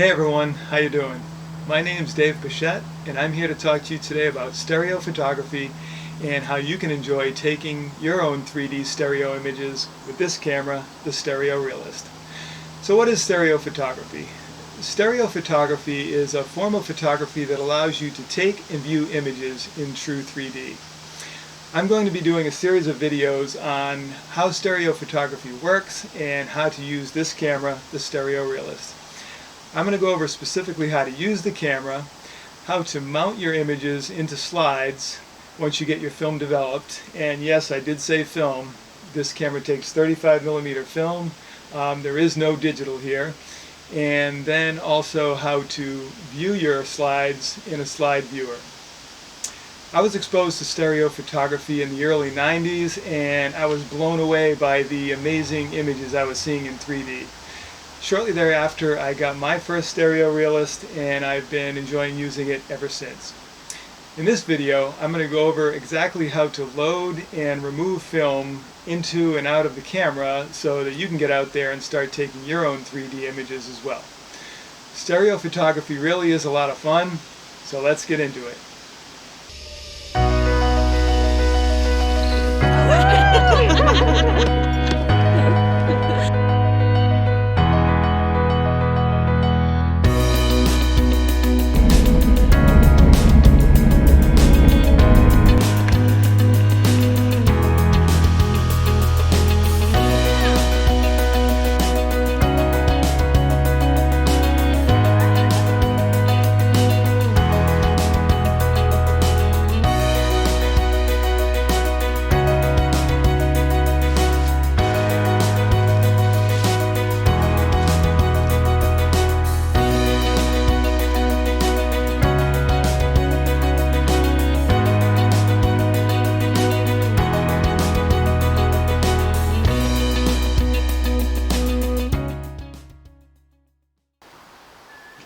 Hey everyone, how you doing? My name's Dave Bichette, and I'm here to talk to you today about stereo photography and how you can enjoy taking your own 3D stereo images with this camera, the Stereo Realist. So what is stereo photography? Stereo photography is a form of photography that allows you to take and view images in true 3D. I'm going to be doing a series of videos on how stereo photography works and how to use this camera, the Stereo Realist. I'm going to go over specifically how to use the camera, how to mount your images into slides once you get your film developed. And yes, I did say film. This camera takes 35mm film. There is no digital here. And then also how to view your slides in a slide viewer. I was exposed to stereo photography in the early 90s, and I was blown away by the amazing images I was seeing in 3D. Shortly thereafter, I got my first Stereo Realist, and I've been enjoying using it ever since. In this video, I'm going to go over exactly how to load and remove film into and out of the camera so that you can get out there and start taking your own 3D images as well. Stereo photography really is a lot of fun, so let's get into it.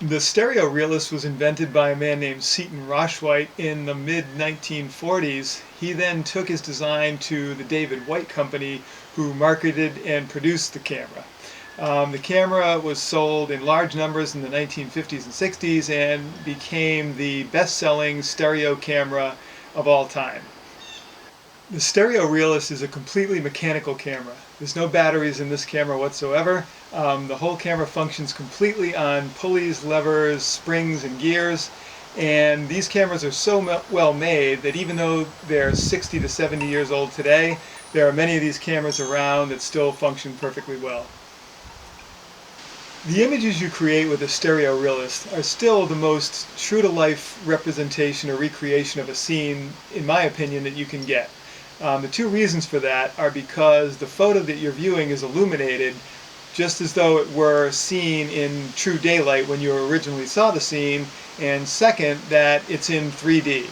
The Stereo Realist was invented by a man named Seton Roshwhite in the mid-1940s. He then took his design to the David White Company, who marketed and produced the camera. The camera was sold in large numbers in the 1950s and 60s and became the best-selling stereo camera of all time. The Stereo Realist is a completely mechanical camera. There's no batteries in this camera whatsoever. The whole camera functions completely on pulleys, levers, springs, and gears. And these cameras are so well made that even though they're 60 to 70 years old today, there are many of these cameras around that still function perfectly well. The images you create with a Stereo Realist are still the most true-to-life representation or recreation of a scene, in my opinion, that you can get. The two reasons for that are because the photo that you're viewing is illuminated just as though it were seen in true daylight when you originally saw the scene, and second, that it's in 3D.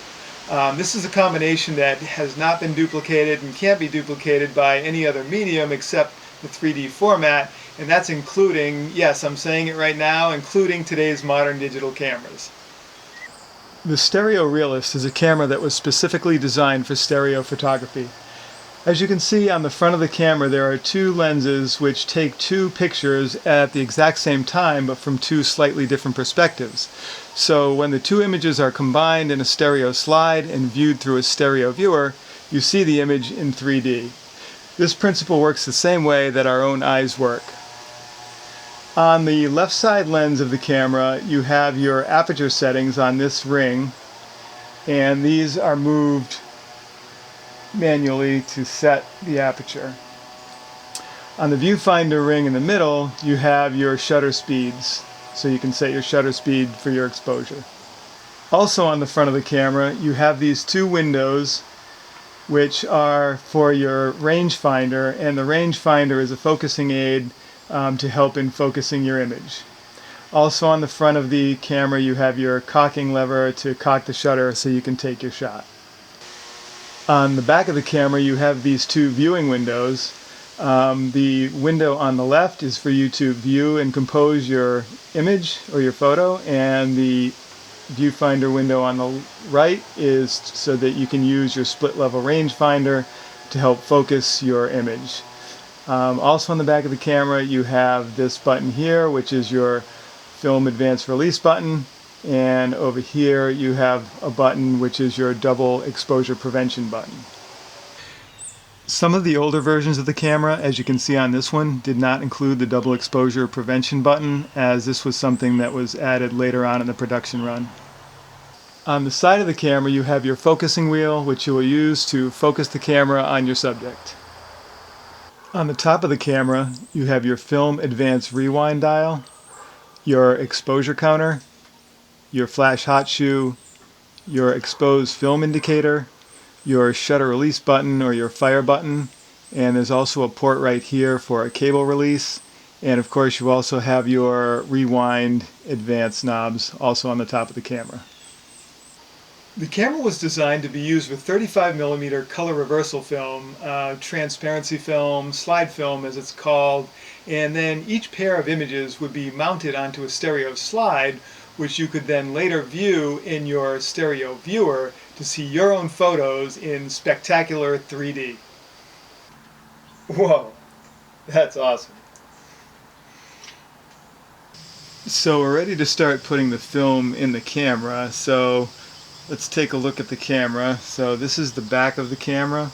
This is a combination that has not been duplicated and can't be duplicated by any other medium except the 3D format, and that's including, yes, I'm saying it right now, including today's modern digital cameras. The Stereo Realist is a camera that was specifically designed for stereo photography. As you can see on the front of the camera, there are two lenses which take two pictures at the exact same time but from two slightly different perspectives. So when the two images are combined in a stereo slide and viewed through a stereo viewer, you see the image in 3D. This principle works the same way that our own eyes work. On the left side lens of the camera, you have your aperture settings on this ring, and these are moved manually to set the aperture. On the viewfinder ring in the middle, you have your shutter speeds, so you can set your shutter speed for your exposure. Also on the front of the camera, you have these two windows which are for your rangefinder, and the rangefinder is a focusing aid to help in focusing your image. Also on the front of the camera, you have your cocking lever to cock the shutter so you can take your shot. On the back of the camera, you have these two viewing windows. The window on the left is for you to view and compose your image or your photo, and the viewfinder window on the right is so that you can use your split level rangefinder to help focus your image. Also on the back of the camera, you have this button here, which is your film advanced release button, and over here you have a button which is your double exposure prevention button. Some of the older versions of the camera, as you can see on this one, did not include the double exposure prevention button, as this was something that was added later on in the production run. On the side of the camera you have your focusing wheel, which you will use to focus the camera on your subject. On the top of the camera you have your film advanced rewind dial, your exposure counter, your flash hot shoe, your exposed film indicator, your shutter release button or your fire button, and there's also a port right here for a cable release, and of course you also have your rewind advanced knobs also on the top of the camera. The camera was designed to be used with 35mm color reversal film, transparency film, slide film as it's called, and then each pair of images would be mounted onto a stereo slide, which you could then later view in your stereo viewer to see your own photos in spectacular 3D. Whoa, that's awesome. So we're ready to start putting the film in the camera, so let's take a look at the camera. So this is the back of the camera,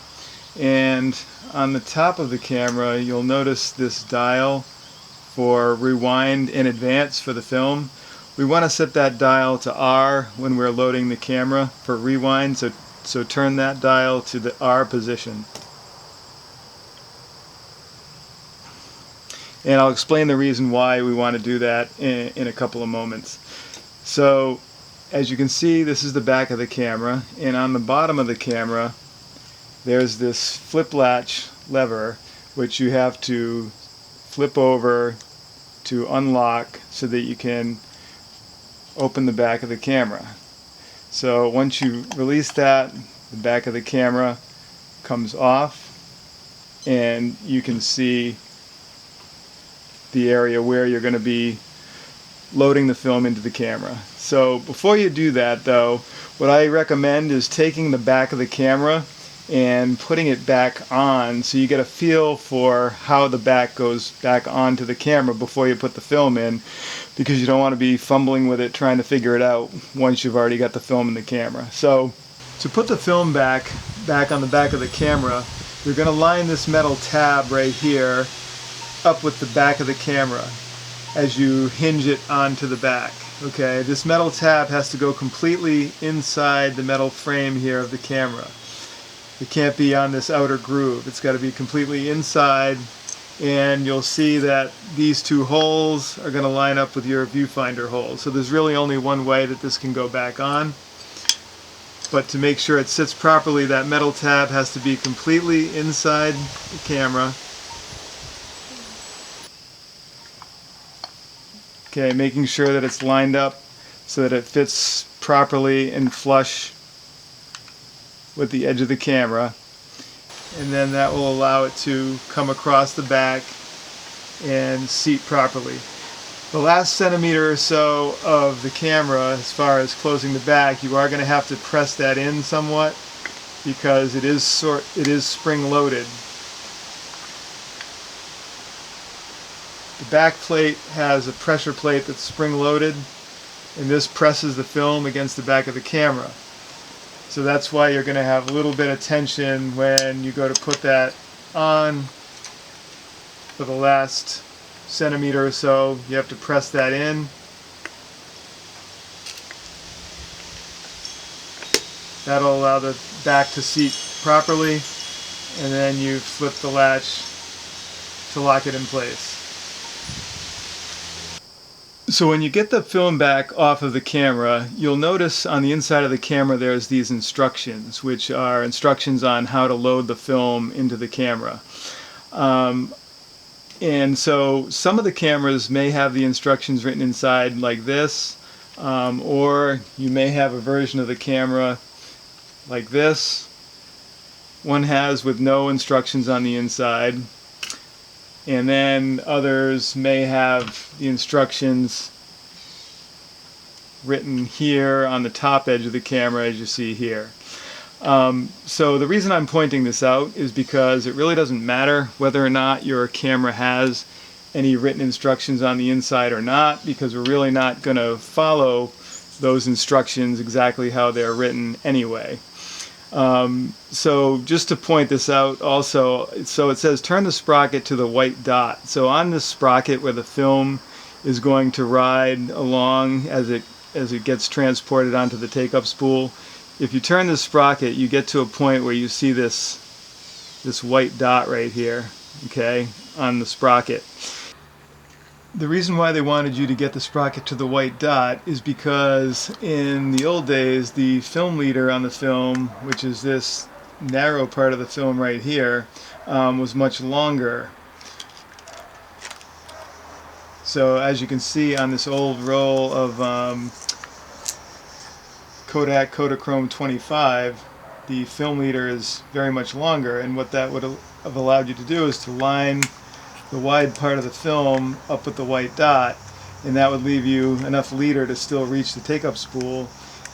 and on the top of the camera you'll notice this dial for rewind and advance for the film. We want to set that dial to R when we're loading the camera for rewind, so turn that dial to the R position. And I'll explain the reason why we want to do that in a couple of moments. So as you can see, this is the back of the camera, and on the bottom of the camera there's this flip latch lever which you have to flip over to unlock so that you can open the back of the camera. So once you release that, the back of the camera comes off and you can see the area where you're going to be loading the film into the camera. So before you do that though, what I recommend is taking the back of the camera and putting it back on so you get a feel for how the back goes back onto the camera before you put the film in, because you don't want to be fumbling with it trying to figure it out once you've already got the film in the camera. So to put the film back on the back of the camera, you're going to line this metal tab right here up with the back of the camera as you hinge it onto the back. Okay, this metal tab has to go completely inside the metal frame here of the camera. It can't be on this outer groove. It's got to be completely inside, and you'll see that these two holes are going to line up with your viewfinder holes. So there's really only one way that this can go back on. But to make sure it sits properly, that metal tab has to be completely inside the camera. Okay, making sure that it's lined up so that it fits properly and flush with the edge of the camera, and then that will allow it to come across the back and seat properly. The last centimeter or so of the camera, as far as closing the back, you are going to have to press that in somewhat because it is spring loaded. The back plate has a pressure plate that's spring loaded, and this presses the film against the back of the camera. So that's why you're going to have a little bit of tension when you go to put that on. For the last centimeter or so, you have to press that in. That'll allow the back to seat properly, and then you flip the latch to lock it in place. So when you get the film back off of the camera, you'll notice on the inside of the camera there's these instructions, which are instructions on how to load the film into the camera. And so some of the cameras may have the instructions written inside like this, or you may have a version of the camera like this. One has with no instructions on the inside. And then others may have the instructions written here on the top edge of the camera, as you see here. So the reason I'm pointing this out is because it really doesn't matter whether or not your camera has any written instructions on the inside or not, because we're really not going to follow those instructions exactly how they're written anyway. So just to point this out also, so it says turn the sprocket to the white dot. So on this sprocket where the film is going to ride along as it gets transported onto the take-up spool, if you turn the sprocket, you get to a point where you see this white dot right here, okay, on the sprocket. The reason why they wanted you to get the sprocket to the white dot is because in the old days, the film leader on the film, which is this narrow part of the film right here, was much longer. So as you can see on this old roll of Kodak Kodachrome 25, the film leader is very much longer, and what that would have allowed you to do is to line the wide part of the film up with the white dot, and that would leave you enough leader to still reach the take-up spool.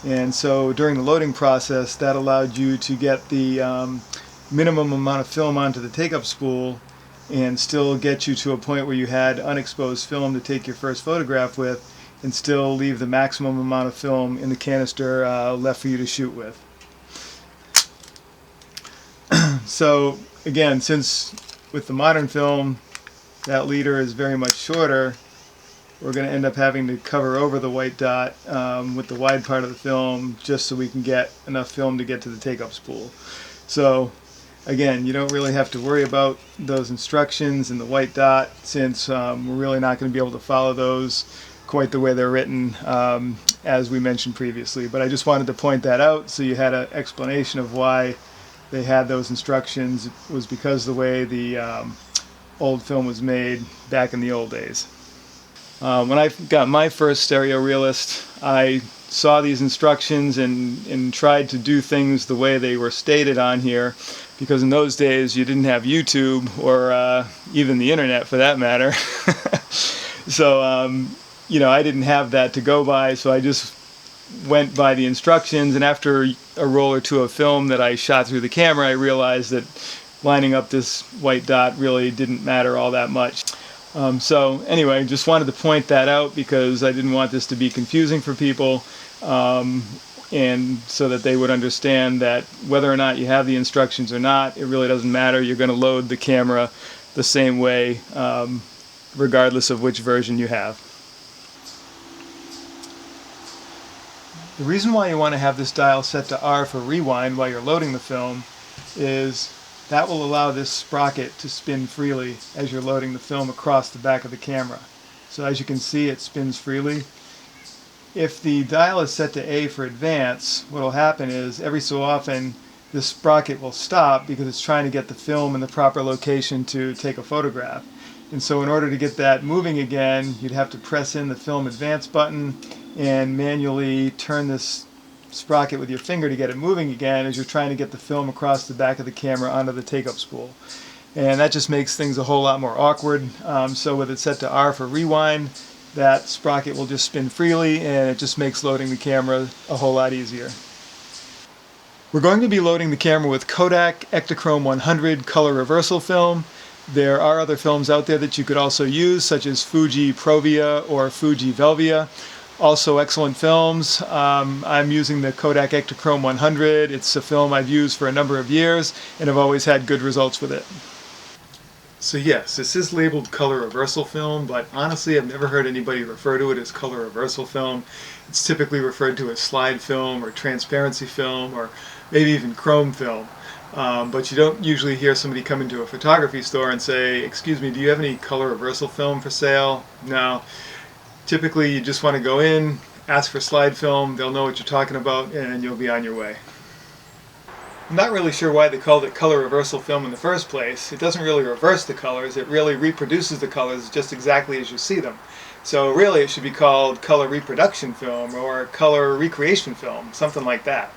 And so during the loading process, that allowed you to get the minimum amount of film onto the take-up spool and still get you to a point where you had unexposed film to take your first photograph with, and still leave the maximum amount of film in the canister left for you to shoot with. So again, since with the modern film that leader is very much shorter, we're going to end up having to cover over the white dot with the wide part of the film just so we can get enough film to get to the take-up spool. So again, you don't really have to worry about those instructions and the white dot, since we're really not going to be able to follow those quite the way they're written as we mentioned previously. But I just wanted to point that out so you had an explanation of why they had those instructions. It was because the way the old film was made back in the old days. When I got my first Stereo Realist, I saw these instructions and tried to do things the way they were stated on here, because in those days you didn't have YouTube or even the internet for that matter. So you know, I didn't have that to go by, so I just went by the instructions, and after a roll or two of film that I shot through the camera, I realized that lining up this white dot really didn't matter all that much. So anyway, just wanted to point that out because I didn't want this to be confusing for people, and so that they would understand that whether or not you have the instructions or not, it really doesn't matter. You're going to load the camera the same way regardless of which version you have. The reason why you want to have this dial set to R for rewind while you're loading the film is that will allow this sprocket to spin freely as you're loading the film across the back of the camera. So as you can see, it spins freely. If the dial is set to A for advance, what will happen is every so often this sprocket will stop because it's trying to get the film in the proper location to take a photograph. And so in order to get that moving again, you'd have to press in the film advance button and manually turn this sprocket with your finger to get it moving again as you're trying to get the film across the back of the camera onto the take-up spool. And that just makes things a whole lot more awkward. So with it set to R for rewind, that sprocket will just spin freely, and it just makes loading the camera a whole lot easier. We're going to be loading the camera with Kodak Ektachrome 100 color reversal film. There are other films out there that you could also use, such as Fuji Provia or Fuji Velvia. Also excellent films. I'm using the Kodak Ektachrome 100. It's a film I've used for a number of years, and I've always had good results with it. So yes, this is labeled color reversal film, but honestly I've never heard anybody refer to it as color reversal film. It's typically referred to as slide film or transparency film or maybe even chrome film. But you don't usually hear somebody come into a photography store and say, "Excuse me, do you have any color reversal film for sale?" No. Typically you just want to go in, ask for slide film, they'll know what you're talking about, and you'll be on your way. I'm not really sure why they called it color reversal film in the first place. It doesn't really reverse the colors, it really reproduces the colors just exactly as you see them. So really it should be called color reproduction film or color recreation film, something like that.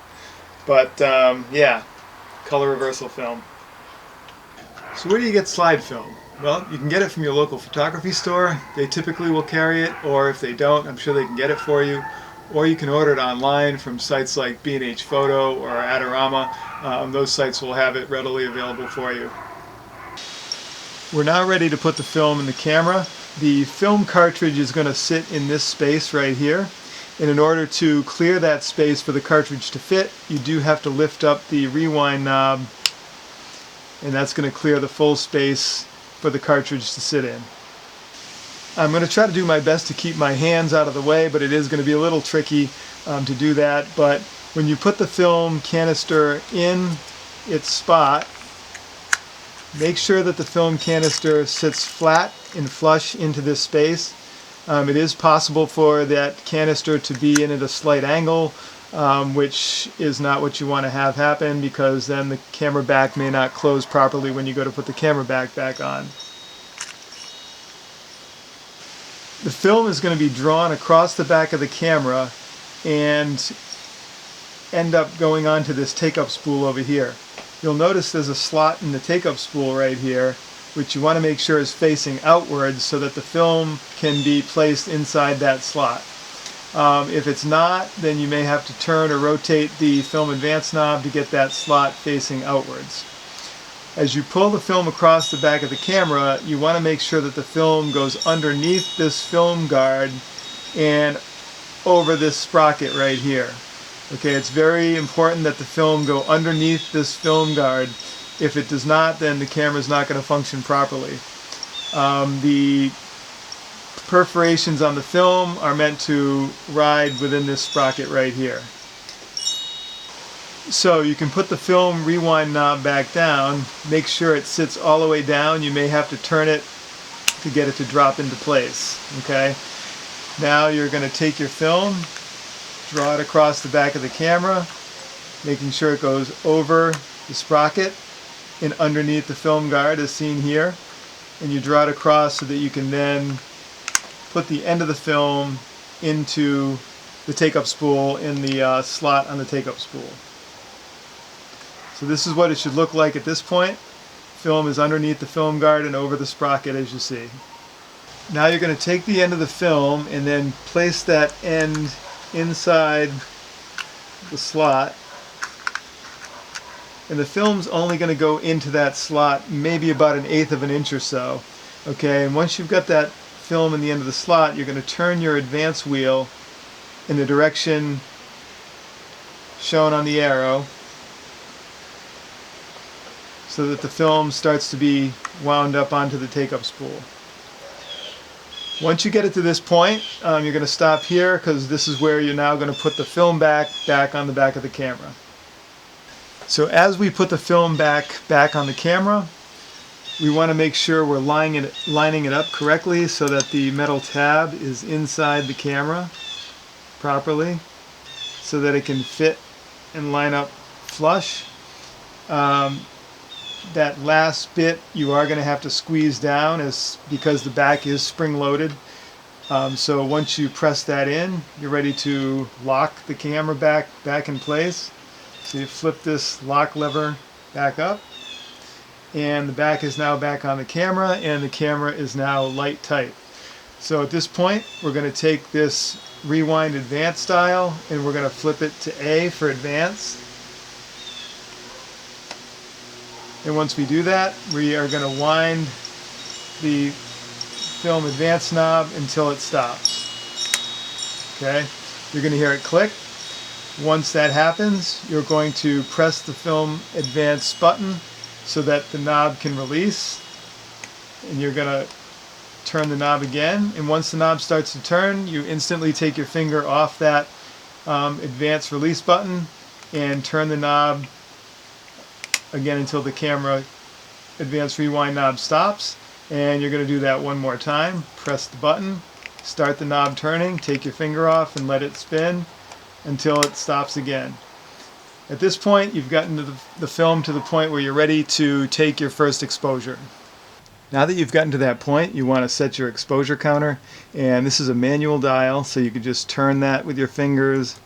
But yeah, color reversal film. So where do you get slide film? Well, you can get it from your local photography store. They typically will carry it, or if they don't, I'm sure they can get it for you. Or you can order it online from sites like B&H Photo or Adorama. Those sites will have it readily available for you. We're now ready to put the film in the camera. The film cartridge is going to sit in this space right here. And in order to clear that space for the cartridge to fit, you do have to lift up the rewind knob, and that's going to clear the full space for the cartridge to sit in. I'm going to try to do my best to keep my hands out of the way, but it is going to be a little tricky to do that. But when you put the film canister in its spot, make sure that the film canister sits flat and flush into this space. It is possible for that canister to be in at a slight angle, which is not what you want to have happen, because then the camera back may not close properly when you go to put the camera back on. The film is going to be drawn across the back of the camera and end up going onto this take-up spool over here. You'll notice there's a slot in the take-up spool right here, which you want to make sure is facing outwards so that the film can be placed inside that slot. If it's not, then you may have to turn or rotate the film advance knob to get that slot facing outwards. As you pull the film across the back of the camera, you want to make sure that the film goes underneath this film guard and over this sprocket right here. Okay, it's very important that the film go underneath this film guard. If it does not, then the camera is not going to function properly. The perforations on the film are meant to ride within this sprocket right here. So you can put the film rewind knob back down. Make sure it sits all the way down. You may have to turn it to get it to drop into place. Okay. Now you're going to take your film, draw it across the back of the camera, making sure it goes over the sprocket and underneath the film guard as seen here, and you draw it across so that you can then put the end of the film into the take-up spool in the slot on the take-up spool. So this is what it should look like at this point. Film is underneath the film guard and over the sprocket, as you see. Now you're going to take the end of the film and then place that end inside the slot, and the film's only going to go into that slot maybe about 1/8 of an inch or so. Okay, and once you've got that film in the end of the slot, you're going to turn your advance wheel in the direction shown on the arrow so that the film starts to be wound up onto the take-up spool. Once you get it to this point, you're going to stop here, because this is where you're now going to put the film back on the back of the camera. So as we put the film back on the camera, we want to make sure we're lining it up correctly so that the metal tab is inside the camera properly, so that it can fit and line up flush. That last bit you are going to have to squeeze down because the back is spring-loaded. So once you press that in, you're ready to lock the camera back in place. So you flip this lock lever back up, and the back is now back on the camera, and the camera is now light tight. So at this point, we're going to take this rewind advance dial and we're going to flip it to A for advance. And once we do that, we are going to wind the film advance knob until it stops. Okay, you're going to hear it click. Once that happens, you're going to press the film advance button so that the knob can release, and you're going to turn the knob again. And once the knob starts to turn, you instantly take your finger off that advance release button and turn the knob again until the camera advance rewind knob stops. And you're going to do that one more time. Press the button, start the knob turning, take your finger off and let it spin until it stops again. At this point, you've gotten the film to the point where you're ready to take your first exposure. Now that you've gotten to that point, you want to set your exposure counter, and this is a manual dial, so you can just turn that with your fingers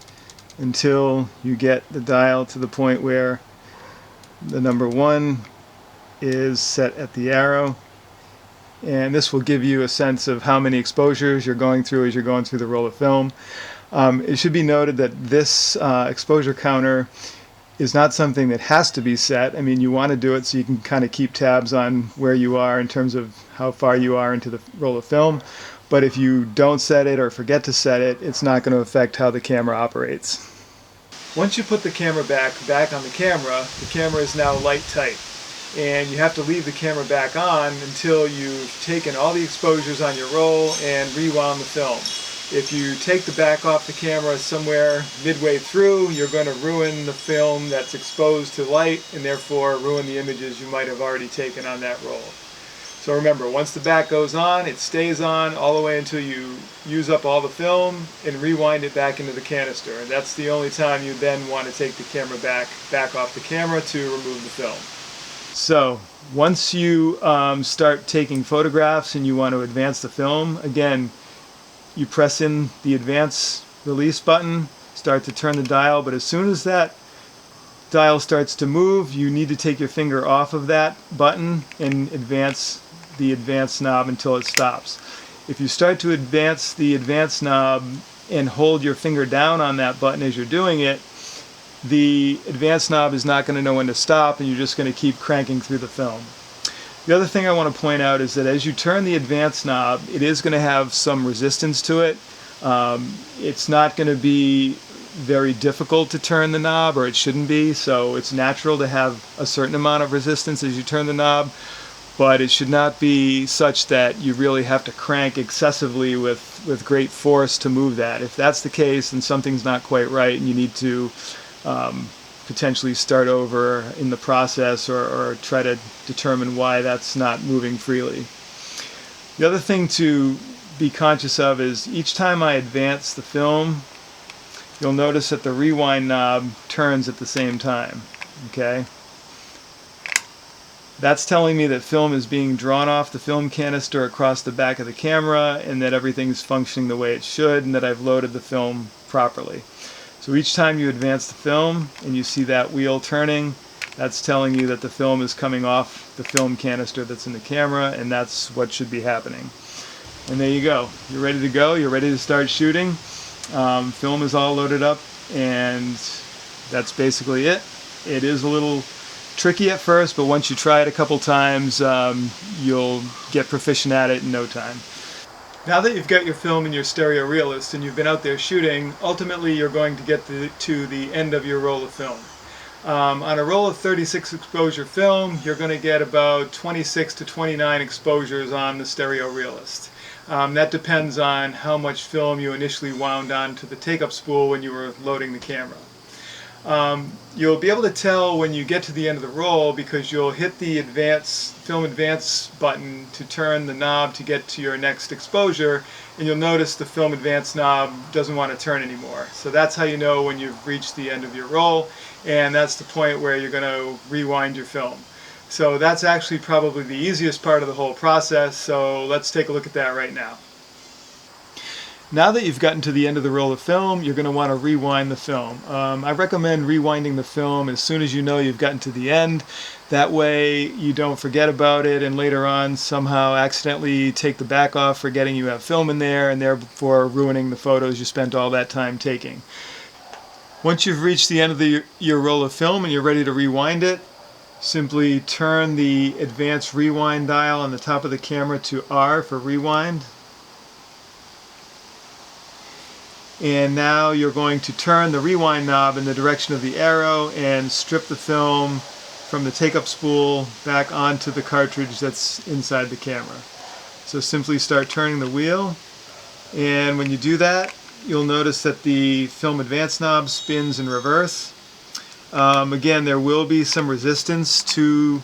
until you get the dial to the point where the number 1 is set at the arrow, and this will give you a sense of how many exposures you're going through as you're going through the roll of film. It should be noted that this exposure counter is not something that has to be set. I mean, you want to do it so you can kind of keep tabs on where you are in terms of how far you are into the roll of film. But if you don't set it or forget to set it, it's not going to affect how the camera operates. Once you put the camera back on the camera is now light tight. And you have to leave the camera back on until you've taken all the exposures on your roll and rewound the film. If you take the back off the camera somewhere midway through, you're going to ruin the film that's exposed to light and therefore ruin the images you might have already taken on that roll. So remember, once the back goes on, it stays on all the way until you use up all the film and rewind it back into the canister. And that's the only time you then want to take the camera back off the camera to remove the film. So once you start taking photographs and you want to advance the film, again, you press in the advance release button, start to turn the dial, but as soon as that dial starts to move, you need to take your finger off of that button and advance the advance knob until it stops. If you start to advance the advance knob and hold your finger down on that button as you're doing it, the advance knob is not going to know when to stop and you're just going to keep cranking through the film. The other thing I want to point out is that as you turn the advance knob, it is going to have some resistance to it. It's not going to be very difficult to turn the knob, or it shouldn't be, so it's natural to have a certain amount of resistance as you turn the knob, but it should not be such that you really have to crank excessively with great force to move that. If that's the case, then something's not quite right and you need to potentially start over in the process or try to determine why that's not moving freely. The other thing to be conscious of is each time I advance the film, you'll notice that the rewind knob turns at the same time. Okay? That's telling me that film is being drawn off the film canister across the back of the camera and that everything's functioning the way it should and that I've loaded the film properly. So each time you advance the film and you see that wheel turning, that's telling you that the film is coming off the film canister that's in the camera, and that's what should be happening. And there you go. You're ready to go. You're ready to start shooting. Film is all loaded up, and that's basically it. It is a little tricky at first, but once you try it a couple times, you'll get proficient at it in no time. Now that you've got your film in your Stereo Realist and you've been out there shooting, ultimately you're going to get to the end of your roll of film. On a roll of 36 exposure film, you're going to get about 26 to 29 exposures on the Stereo Realist. That depends on how much film you initially wound onto the take-up spool when you were loading the camera. You'll be able to tell when you get to the end of the roll because you'll hit the film advance button to turn the knob to get to your next exposure, and you'll notice the film advance knob doesn't want to turn anymore. So that's how you know when you've reached the end of your roll, and that's the point where you're going to rewind your film. So that's actually probably the easiest part of the whole process, so let's take a look at that right now. Now that you've gotten to the end of the roll of film, you're going to want to rewind the film. I recommend rewinding the film as soon as you know you've gotten to the end. That way you don't forget about it and later on somehow accidentally take the back off forgetting you have film in there and therefore ruining the photos you spent all that time taking. Once you've reached the end of your roll of film and you're ready to rewind it, simply turn the advanced rewind dial on the top of the camera to R for rewind. And now you're going to turn the rewind knob in the direction of the arrow and strip the film from the take-up spool back onto the cartridge that's inside the camera. So simply start turning the wheel, and when you do that, you'll notice that the film advance knob spins in reverse. Again, there will be some resistance to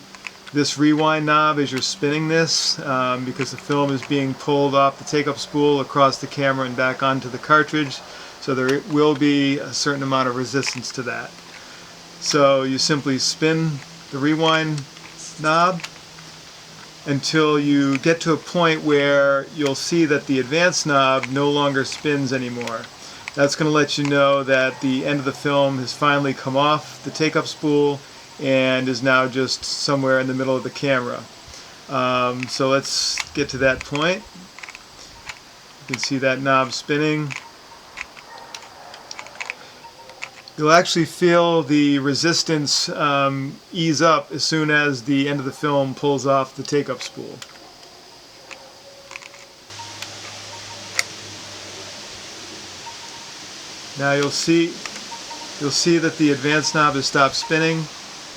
this rewind knob as you're spinning this because the film is being pulled off the take-up spool across the camera and back onto the cartridge, so there will be a certain amount of resistance to that. So you simply spin the rewind knob until you get to a point where you'll see that the advance knob no longer spins anymore. That's going to let you know that the end of the film has finally come off the take-up spool and is now just somewhere in the middle of the camera. So let's get to that point. You can see that knob spinning. You'll actually feel the resistance ease up as soon as the end of the film pulls off the take-up spool. Now you'll see that the advance knob has stopped spinning,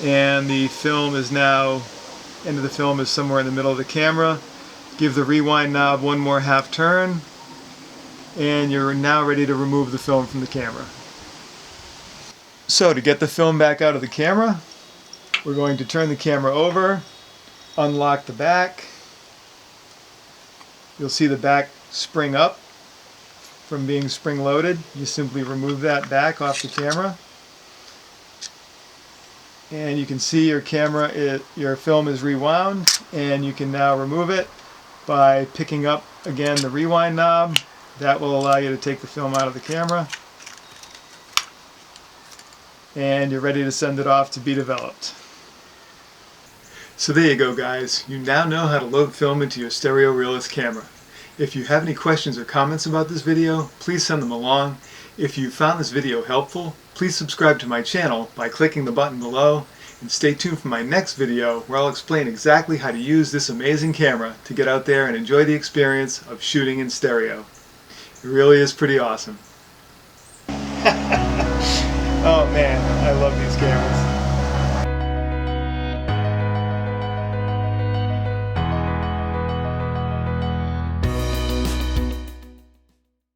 and the film is now, end of the film is somewhere in the middle of the camera. Give the rewind knob one more half turn, and you're now ready to remove the film from the camera. So to get the film back out of the camera, we're going to turn the camera over, unlock the back. You'll see the back spring up from being spring loaded. You simply remove that back off the camera, and you can see your your film is rewound, and you can now remove it by picking up again the rewind knob. That will allow you to take the film out of the camera, and you're ready to send it off to be developed. So there you go, guys. You now know how to load film into your Stereo Realist camera. If you have any questions or comments about this video, please send them along. If you found this video helpful, please subscribe to my channel by clicking the button below, and stay tuned for my next video where I'll explain exactly how to use this amazing camera to get out there and enjoy the experience of shooting in stereo. It really is pretty awesome. Oh man, I love these cameras.